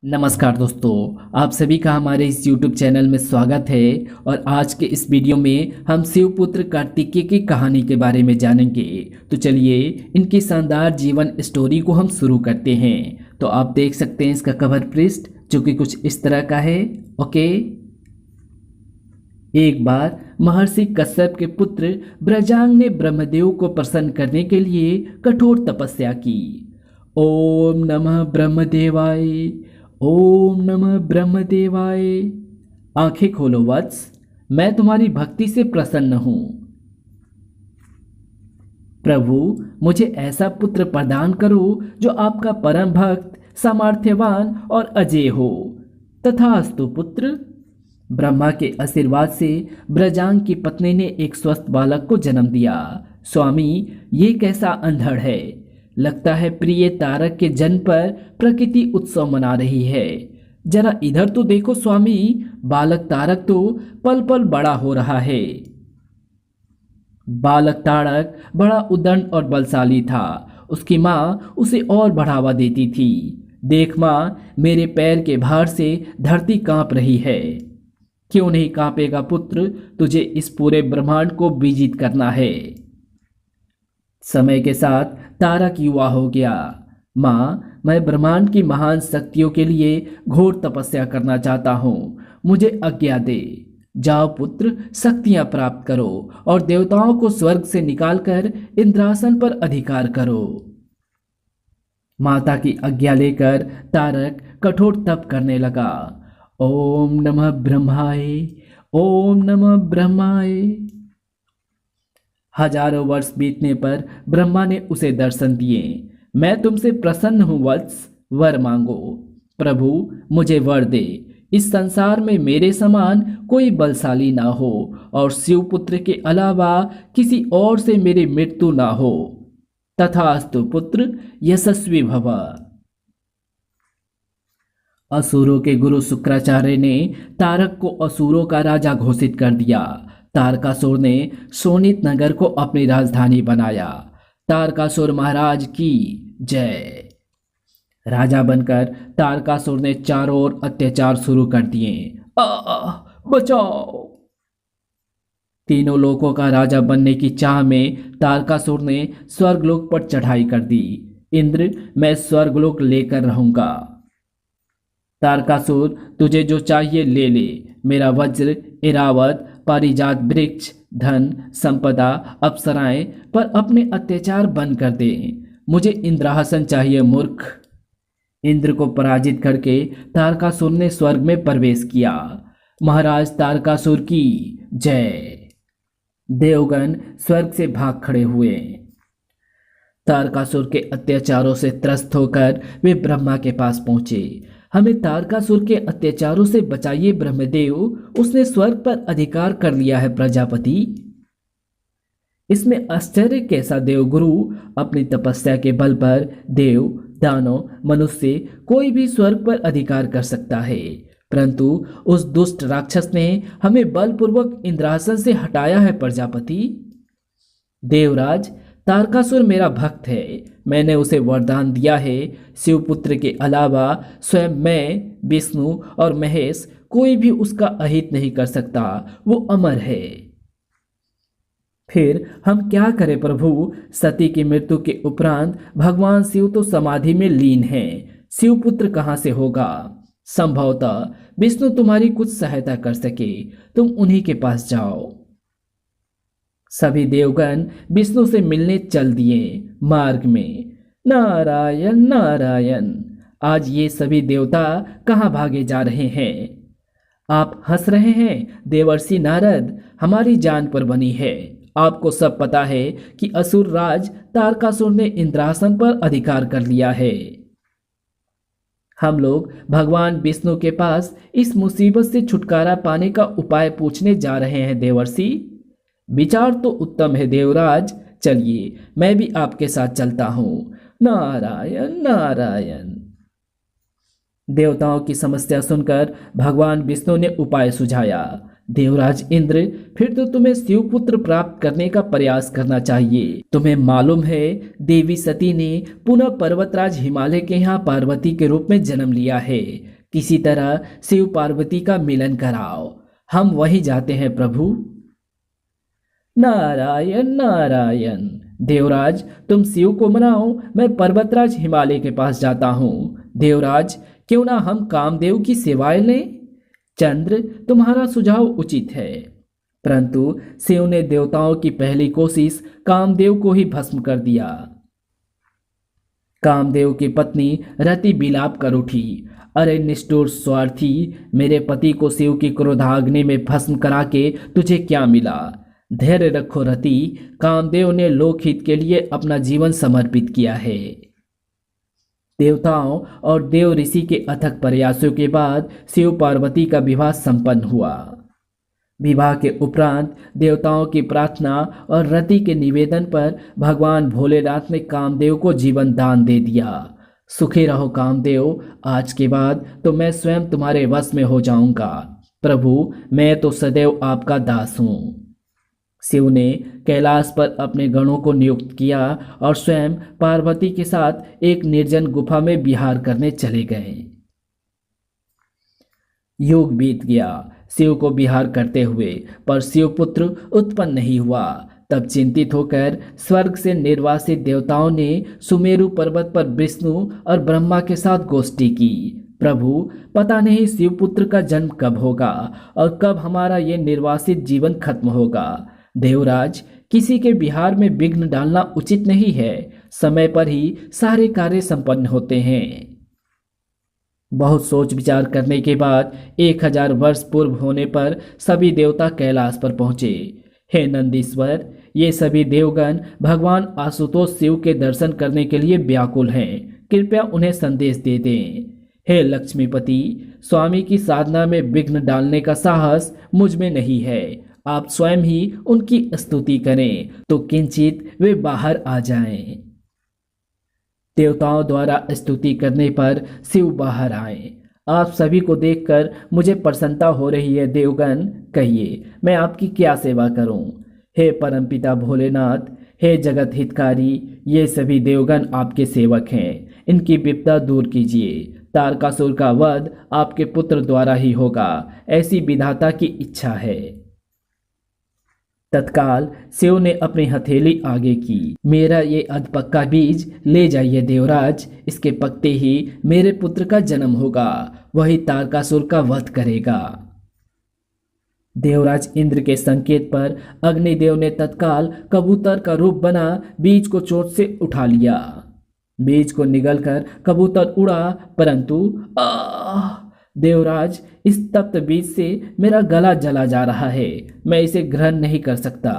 नमस्कार दोस्तों, आप सभी का हमारे इस YouTube चैनल में स्वागत है। और आज के इस वीडियो में हम शिवपुत्र कार्तिकेय की कहानी के बारे में जानेंगे। तो चलिए इनकी शानदार जीवन स्टोरी को हम शुरू करते हैं। तो आप देख सकते हैं इसका कवर पृष्ठ जो कि कुछ इस तरह का है। ओके। एक बार महर्षि कश्यप के पुत्र ब्रजांग ने ब्रह्मदेव को प्रसन्न करने के लिए कठोर तपस्या की। ओम नमः ब्रह्मदेवाय, ओम नमः ब्रह्मदेवाय। आंखें खोलो वत्स, मैं तुम्हारी भक्ति से प्रसन्न हूं। प्रभु, मुझे ऐसा पुत्र प्रदान करो जो आपका परम भक्त, सामर्थ्यवान और अजेय हो। तथास्तु पुत्र। ब्रह्मा के आशीर्वाद से ब्रजांग की पत्नी ने एक स्वस्थ बालक को जन्म दिया। स्वामी, ये कैसा अंधड़ है। लगता है प्रिय तारक के जन्म पर प्रकृति उत्सव मना रही है। जरा इधर तो देखो स्वामी, बालक तारक तो पल पल बड़ा हो रहा है। बालक तारक बड़ा उद्दंड और बलशाली था। उसकी माँ उसे और बढ़ावा देती थी। देख माँ, मेरे पैर के भार से धरती कांप रही है। क्यों नहीं कांपेगा पुत्र, तुझे इस पूरे ब्रह्मांड को विजित करना है। समय के साथ तारक युवा हो गया। माँ, मैं ब्रह्मांड की महान शक्तियों के लिए घोर तपस्या करना चाहता हूँ, मुझे आज्ञा दे। जाओ पुत्र, शक्तियां प्राप्त करो और देवताओं को स्वर्ग से निकालकर इंद्रासन पर अधिकार करो। माता की आज्ञा लेकर तारक कठोर तप करने लगा। ओम नमः ब्रह्माय, ओम नमः ब्रह्माय। हजारों वर्ष बीतने पर ब्रह्मा ने उसे दर्शन दिए। मैं तुमसे प्रसन्न हूं वत्स, वर मांगो। प्रभु, मुझे वर दे। इस संसार में मेरे समान कोई बलशाली ना हो और शिवपुत्र के अलावा किसी और से मेरी मृत्यु ना हो। तथास्तु पुत्र, यशस्वी भव। असुरों के गुरु शुक्राचार्य ने तारक को असुरों का राजा घोषित कर दिया। तारकासुर ने शोणित नगर को अपनी राजधानी बनाया। तारकासुर महाराज की जय। राजा बनकर तारकासुर ने चारों ओर अत्याचार शुरू कर दिए। बचाओ। तीनों लोकों का राजा बनने की चाह में तारकासुर ने स्वर्गलोक पर चढ़ाई कर दी। इंद्र, मैं स्वर्गलोक लेकर रहूंगा। तारकासुर, तुझे जो चाहिए ले ले। मेरा वज्र, इरावत, पारिजात वृक्ष, धन, संपदा, अप्सराएं पर अपने अत्याचार बंद कर दे। मुझे इंद्रासन चाहिए मूर्ख। इंद्र को पराजित करके तारकासुर ने स्वर्ग में प्रवेश किया। महाराज तारकासुर की जय। देवगण स्वर्ग से भाग खड़े हुए। तारकासुर के अत्याचारों से त्रस्त होकर वे ब्रह्मा के पास पहुंचे। हमें तारकासुर के अत्याचारों से बचाइए ब्रह्मदेव, उसने स्वर्ग पर अधिकार कर लिया है प्रजापति। इसमें आश्चर्य कैसा देवगुरु। अपनी तपस्या के बल पर देव, दानव, मनुष्य कोई भी स्वर्ग पर अधिकार कर सकता है, परंतु उस दुष्ट राक्षस ने हमें बलपूर्वक इंद्रासन से हटाया है प्रजापति। देवराज, तारकासुर मेरा भक्त है। मैंने उसे वरदान दिया है, शिवपुत्र के अलावा स्वयं मैं, विष्णु और महेश कोई भी उसका अहित नहीं कर सकता। वो अमर है। फिर हम क्या करें प्रभु। सती की मृत्यु के उपरांत भगवान शिव तो समाधि में लीन हैं। शिवपुत्र कहाँ से होगा। संभवतः विष्णु तुम्हारी कुछ सहायता कर सके, तुम उन्हीं के पास जाओ। सभी देवगण विष्णु से मिलने चल दिए। मार्ग में नारायण नारायण। आज ये सभी देवता कहाँ भागे जा रहे हैं। आप हंस रहे हैं देवर्षि नारद, हमारी जान पर बनी है। आपको सब पता है कि असुर राज तारकासुर ने इंद्रासन पर अधिकार कर लिया है। हम लोग भगवान विष्णु के पास इस मुसीबत से छुटकारा पाने का उपाय पूछने जा रहे हैं देवर्षि। विचार तो उत्तम है देवराज, चलिए मैं भी आपके साथ चलता हूं। नारायण नारायण। देवताओं की समस्या सुनकर भगवान विष्णु ने उपाय सुझाया। देवराज इंद्र, फिर तो तुम्हें शिवपुत्र प्राप्त करने का प्रयास करना चाहिए। तुम्हें मालूम है देवी सती ने पुनः पर्वतराज हिमालय के यहाँ पार्वती के रूप में जन्म लिया है। किसी तरह शिव पार्वती का मिलन कराओ। हम वहीं जाते हैं प्रभु। नारायण नारायण। देवराज तुम शिव को मनाओ, मैं पर्वतराज हिमालय के पास जाता हूँ। देवराज क्यों ना हम कामदेव की सेवाएं लें। चंद्र तुम्हारा सुझाव उचित है, परंतु शिव ने देवताओं की पहली कोशिश कामदेव को ही भस्म कर दिया। कामदेव की पत्नी रति बिलाप कर उठी, अरे निष्ठुर स्वार्थी, मेरे पति को शिव की क्रोधाग्नि में भस्म करा के तुझे क्या मिला। धैर्य रखो रति, कामदेव ने लोकहित के लिए अपना जीवन समर्पित किया है। देवताओं और देव ऋषि के अथक प्रयासों के बाद शिव पार्वती का विवाह संपन्न हुआ। विवाह के उपरांत देवताओं की प्रार्थना और रति के निवेदन पर भगवान भोलेनाथ ने कामदेव को जीवन दान दे दिया। सुखी रहो कामदेव, आज के बाद तो मैं स्वयं तुम्हारे वश में हो जाऊंगा। प्रभु मैं तो सदैव आपका दास हूँ। शिव ने कैलाश पर अपने गणों को नियुक्त किया और स्वयं पार्वती के साथ एक निर्जन गुफा में विहार करने चले गए। युग बीत गया शिव को विहार करते हुए, पर शिवपुत्र उत्पन्न नहीं हुआ। तब चिंतित होकर स्वर्ग से निर्वासित देवताओं ने सुमेरु पर्वत पर विष्णु और ब्रह्मा के साथ गोष्ठी की। प्रभु पता नहीं शिवपुत्र का जन्म कब होगा और कब हमारा ये निर्वासित जीवन खत्म होगा। देवराज किसी के विहार में विघ्न डालना उचित नहीं है, समय पर ही सारे कार्य संपन्न होते हैं। बहुत सोच विचार करने के बाद 1000 वर्ष पूर्व होने पर सभी देवता कैलाश पर पहुंचे। हे नंदीश्वर, ये सभी देवगण भगवान आशुतोष शिव के दर्शन करने के लिए व्याकुल हैं, कृपया उन्हें संदेश दे दें। हे लक्ष्मीपति, स्वामी की साधना में विघ्न डालने का साहस मुझ में नहीं है, आप स्वयं ही उनकी स्तुति करें तो किंचित वे बाहर आ जाएं। देवताओं द्वारा स्तुति करने पर शिव बाहर आए। आप सभी को देखकर मुझे प्रसन्नता हो रही है देवगण, कहिए मैं आपकी क्या सेवा करूं। हे परमपिता भोलेनाथ, हे जगत हितकारी, ये सभी देवगण आपके सेवक हैं, इनकी विपदा दूर कीजिए। तारकासुर का वध आपके पुत्र द्वारा ही होगा, ऐसी विधाता की इच्छा है। तत्काल शिव ने अपनी हथेली आगे की। मेरा ये अधपक्का बीज ले जाइए देवराज, इसके पकते ही मेरे पुत्र का जन्म होगा, वही तारकासुर का वध करेगा। देवराज इंद्र के संकेत पर अग्निदेव ने तत्काल कबूतर का रूप बना बीज को चोट से उठा लिया। बीज को निगलकर कबूतर उड़ा, परंतु देवराज, इस तप्त बीज से मेरा गला जला जा रहा है, मैं इसे ग्रहण नहीं कर सकता।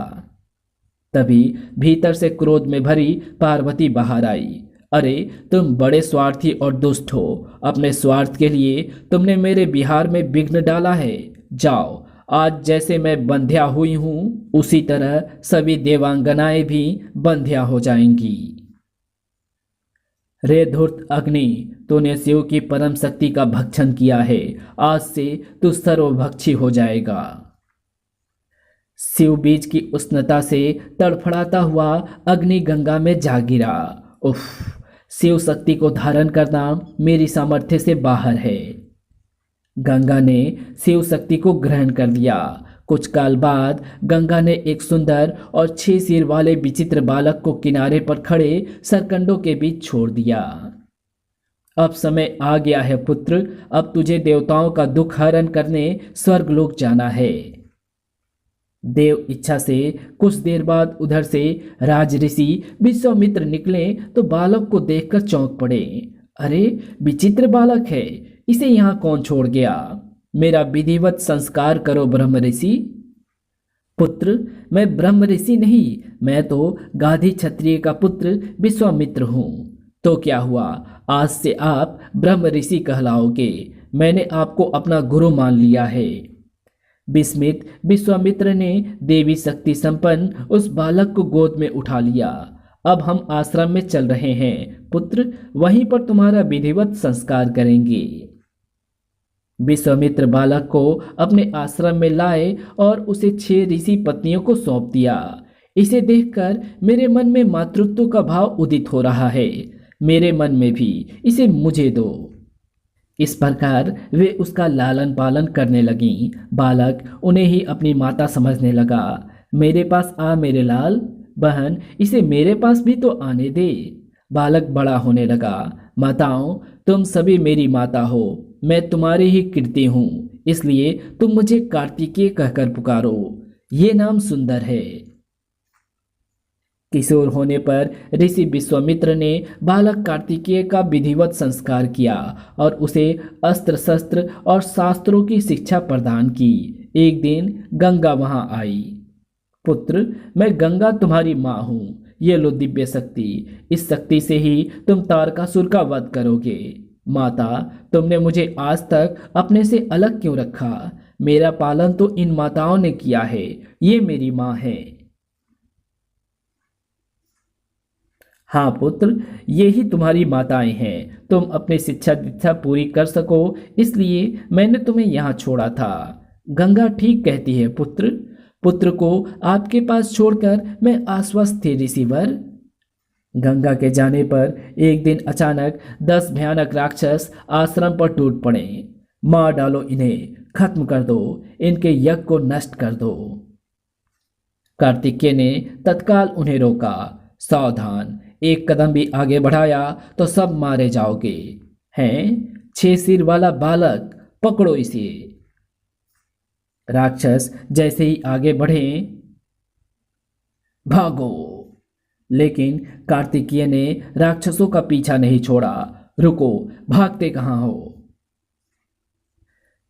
तभी भीतर से क्रोध में भरी पार्वती बाहर आई। अरे तुम बड़े स्वार्थी और दुष्ट हो, अपने स्वार्थ के लिए तुमने मेरे विहार में विघ्न डाला है। जाओ, आज जैसे मैं बंध्या हुई हूँ उसी तरह सभी देवांगनाएं भी बंध्या हो जाएंगी। रे धूर्त अग्नि, तूने शिव की परम शक्ति का भक्षण किया है, आज से तू सर्वभक्षी हो जाएगा। शिव बीज की उष्णता से तड़फड़ाता हुआ अग्नि गंगा में जा गिरा। उफ, शिव शक्ति को धारण करना मेरी सामर्थ्य से बाहर है। गंगा ने शिव शक्ति को ग्रहण कर लिया। कुछ काल बाद गंगा ने एक सुंदर और 6 सिर वाले विचित्र बालक को किनारे पर खड़े सरकंडों के बीच छोड़ दिया। अब समय आ गया है पुत्र, अब तुझे देवताओं का दुख हरण करने स्वर्गलोक जाना है। देव इच्छा से कुछ देर बाद उधर से राज ऋषि विश्वामित्र निकले तो बालक को देखकर चौंक पड़े। अरे विचित्र बालक है, इसे यहाँ कौन छोड़ गया? मेरा विधिवत संस्कार करो ब्रह्म ऋषि। पुत्र, मैं ब्रह्म ऋषि नहीं, मैं तो गाधी क्षत्रिय का पुत्र विश्वामित्र हूँ। तो क्या हुआ, आज से आप ब्रह्म ऋषि कहलाओगे। मैंने आपको अपना गुरु मान लिया है। विस्मित विश्वामित्र ने देवी शक्ति संपन्न उस बालक को गोद में उठा लिया। अब हम आश्रम में चल रहे हैं पुत्र, वहीं पर तुम्हारा विधिवत संस्कार करेंगे। विश्वामित्र बालक को अपने आश्रम में लाए और उसे 6 ऋषि पत्नियों को सौंप दिया। इसे देखकर मेरे मन में मातृत्व का भाव उदित हो रहा है। मेरे मन में भी इसे मुझे दो। इस प्रकार वे उसका लालन पालन करने लगीं। बालक उन्हें ही अपनी माता समझने लगा। मेरे पास आ मेरे लाल, बहन इसे मेरे पास भी तो आने दे। बालक बड़ा होने लगा। माताओं, तुम सभी मेरी माता हो, मैं तुम्हारी ही कीर्ति हूँ, इसलिए तुम मुझे कार्तिकेय कहकर पुकारो। ये नाम सुंदर है। किशोर होने पर ऋषि विश्वामित्र ने बालक कार्तिकेय का विधिवत संस्कार किया और उसे अस्त्र शस्त्र और शास्त्रों की शिक्षा प्रदान की। एक दिन गंगा वहां आई। पुत्र, मैं गंगा तुम्हारी माँ हूँ। ये लो दिव्य शक्ति। इस शक्ति से ही तुम तारकासुर का वध करोगे। माता, तुमने मुझे आज तक अपने से अलग क्यों रखा? मेरा पालन तो इन माताओं ने किया है। ये मेरी माँ है। हाँ पुत्र, ये ही तुम्हारी माताएं हैं। तुम अपनी शिक्षा दीक्षा पूरी कर सको, इसलिए मैंने तुम्हें यहाँ छोड़ा था। गंगा ठीक कहती है पुत्र। पुत्र को आपके पास छोड़कर मैं आश्वस्त थी ऋषिवर। गंगा के जाने पर एक दिन अचानक 10 भयानक राक्षस आश्रम पर टूट पड़े। मार डालो इन्हें, खत्म कर दो, इनके यज्ञ को नष्ट कर दो। कार्तिकेय ने तत्काल उन्हें रोका। सावधान, एक कदम भी आगे बढ़ाया तो सब मारे जाओगे। हैं 6 सिर वाला बालक, पकड़ो इसे। राक्षस जैसे ही आगे बढ़े, भागो। लेकिन कार्तिकेय ने राक्षसों का पीछा नहीं छोड़ा। रुको, भागते कहाँ हो?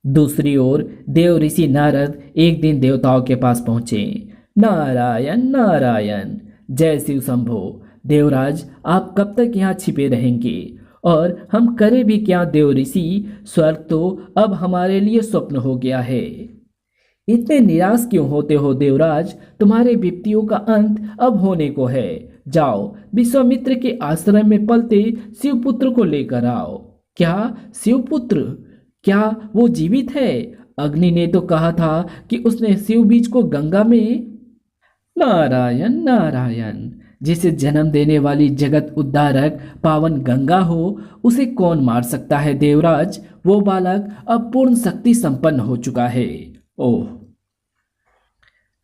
दूसरी ओर देव ऋषि नारद एक दिन देवताओं के पास पहुंचे। नारायण नारायण, जय शिव शंभो। देवराज, आप कब तक यहाँ छिपे रहेंगे और हम करें भी क्या? देव ऋषि, स्वर्ग तो अब हमारे लिए स्वप्न हो गया है। इतने निराश क्यों होते हो देवराज? तुम्हारे विपत्तियों का अंत अब होने को है। जाओ, विश्वामित्र के आश्रम में पलते शिवपुत्र को लेकर आओ। क्या शिवपुत्र? क्या वो जीवित है? अग्नि ने तो कहा था कि उसने शिव बीज को गंगा में। नारायण नारायण, जिसे जन्म देने वाली जगत उद्धारक पावन गंगा हो, उसे कौन मार सकता है देवराज? वो बालक अब पूर्ण शक्ति संपन्न हो चुका है। ओह!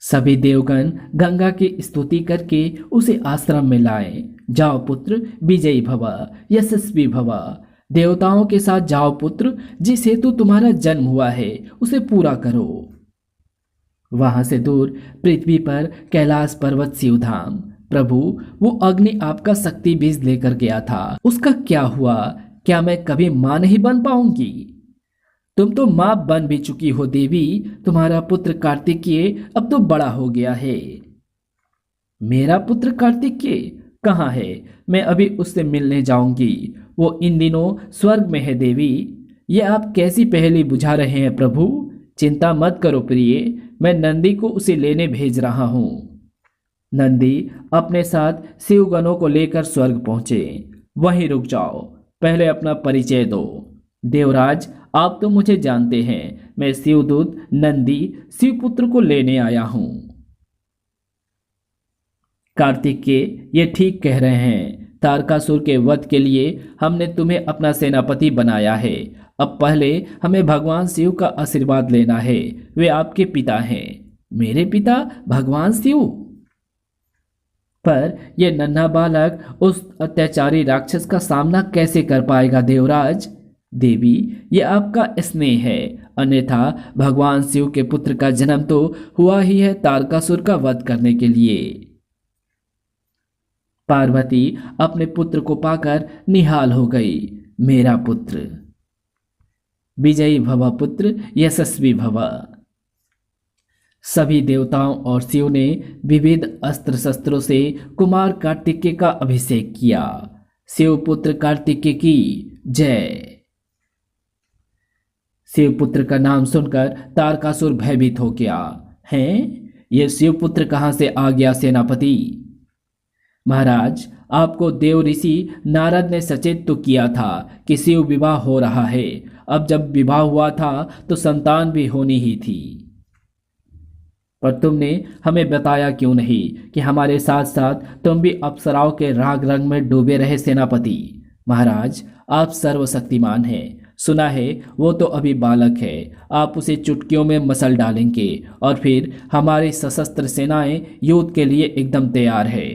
सभी देवगण गंगा की स्तुति करके उसे आश्रम में लाए। जाओ पुत्र, विजयी भव, यशस्वी भव। देवताओं के साथ जाओ पुत्र, जिस हेतु तुम्हारा जन्म हुआ है उसे पूरा करो। वहां से दूर पृथ्वी पर कैलाश पर्वत शिवधाम। प्रभु, वो अग्नि आपका शक्ति बीज लेकर गया था, उसका क्या हुआ? क्या मैं कभी मां नहीं बन पाऊंगी? तुम तो मां बन भी चुकी हो देवी। तुम्हारा पुत्र कार्तिकेय अब तो बड़ा हो गया है। मेरा पुत्र कार्तिकेय कहाँ है? मैं अभी उससे मिलने जाऊंगी। वो इन दिनों स्वर्ग में है देवी। ये आप कैसी पहेली बुझा रहे हैं प्रभु? चिंता मत करो प्रिय, मैं नंदी को उसे लेने भेज रहा हूँ। नंदी अपने साथ शिवगणों को लेकर स्वर्ग पहुंचे। वहीं रुक जाओ, पहले अपना परिचय दो। देवराज, आप तो मुझे जानते हैं, मैं शिवदूत नंदी शिवपुत्र को लेने आया हूं। कार्तिकेय ये ठीक कह रहे हैं। तारकासुर के वध के लिए हमने तुम्हें अपना सेनापति बनाया है। अब पहले हमें भगवान शिव का आशीर्वाद लेना है। वे आपके पिता हैं। मेरे पिता भगवान शिव? पर यह नन्हा बालक उस अत्याचारी राक्षस का सामना कैसे कर पाएगा देवराज? देवी, ये आपका स्नेह है, अन्यथा भगवान शिव के पुत्र का जन्म तो हुआ ही है तारकासुर का वध करने के लिए। पार्वती अपने पुत्र को पाकर निहाल हो गई। मेरा पुत्र, विजयी भव पुत्र, यशस्वी भव। सभी देवताओं और शिव ने विविध अस्त्र शस्त्रों से कुमार कार्तिकेय का अभिषेक किया। शिवपुत्र कार्तिकेय की जय। शिवपुत्र का नाम सुनकर तारकासुर भयभीत हो गया। हैं, ये शिवपुत्र कहाँ से आ गया सेनापति? महाराज, आपको देव ऋषि नारद ने सचेत तो किया था कि शिव विवाह हो रहा है। अब जब विवाह हुआ था तो संतान भी होनी ही थी। पर तुमने हमें बताया क्यों नहीं कि हमारे साथ साथ तुम भी अप्सराओं के राग रंग में डूबे रहे सेनापति। महाराज, आप सर्वशक्तिमान हैं। सुना है वो तो अभी बालक है, आप उसे चुटकियों में मसल डालेंगे और फिर हमारी सशस्त्र सेनाएं युद्ध के लिए एकदम तैयार है।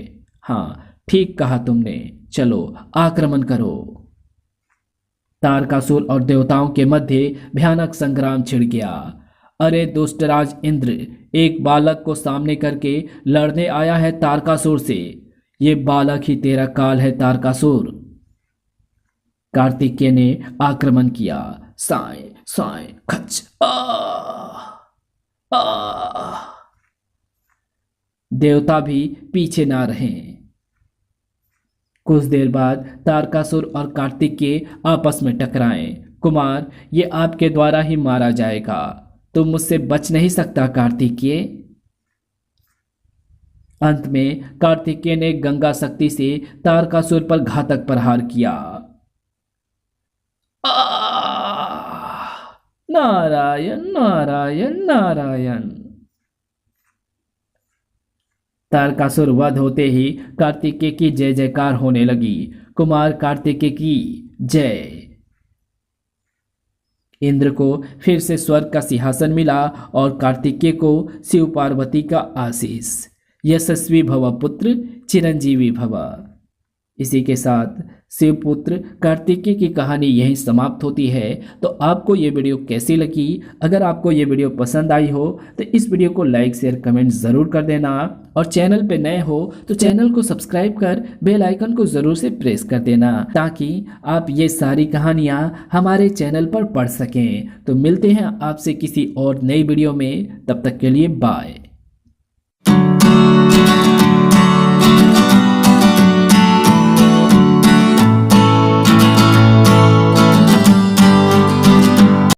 हाँ, ठीक कहा तुमने। चलो आक्रमण करो। तारकासुर और देवताओं के मध्य भयानक संग्राम छिड़ गया। अरे दुष्टराज इंद्र, एक बालक को सामने करके लड़ने आया है तारकासुर से। ये बालक ही तेरा काल है तारकासुर। कार्तिकेय ने आक्रमण किया। साए साए खच आ। देवता भी पीछे ना रहे। कुछ देर बाद तारकासुर और कार्तिकेय आपस में टकराए। कुमार, ये आपके द्वारा ही मारा जाएगा, तुम मुझसे बच नहीं सकता कार्तिकेय। अंत में कार्तिकेय ने गंगा शक्ति से तारकासुर पर घातक प्रहार किया। नारायण नारायण नारायण। तारकासुर वध होते ही कार्तिकेय की जय जयकार होने लगी। कुमार कार्तिकेय की जय। इंद्र को फिर से स्वर्ग का सिंहासन मिला और कार्तिकेय को शिव पार्वती का आशीष। यशस्वी भव पुत्र, चिरंजीवी भव। इसी के साथ शिवपुत्र कार्तिकेय की कहानी यहीं समाप्त होती है। तो आपको ये वीडियो कैसी लगी? अगर आपको ये वीडियो पसंद आई हो तो इस वीडियो को लाइक शेयर कमेंट ज़रूर कर देना, और चैनल पे नए हो तो चैनल को सब्सक्राइब कर बेल आइकन को ज़रूर से प्रेस कर देना, ताकि आप ये सारी कहानियाँ हमारे चैनल पर पढ़ सकें। तो मिलते हैं आपसे किसी और नई वीडियो में, तब तक के लिए बाय।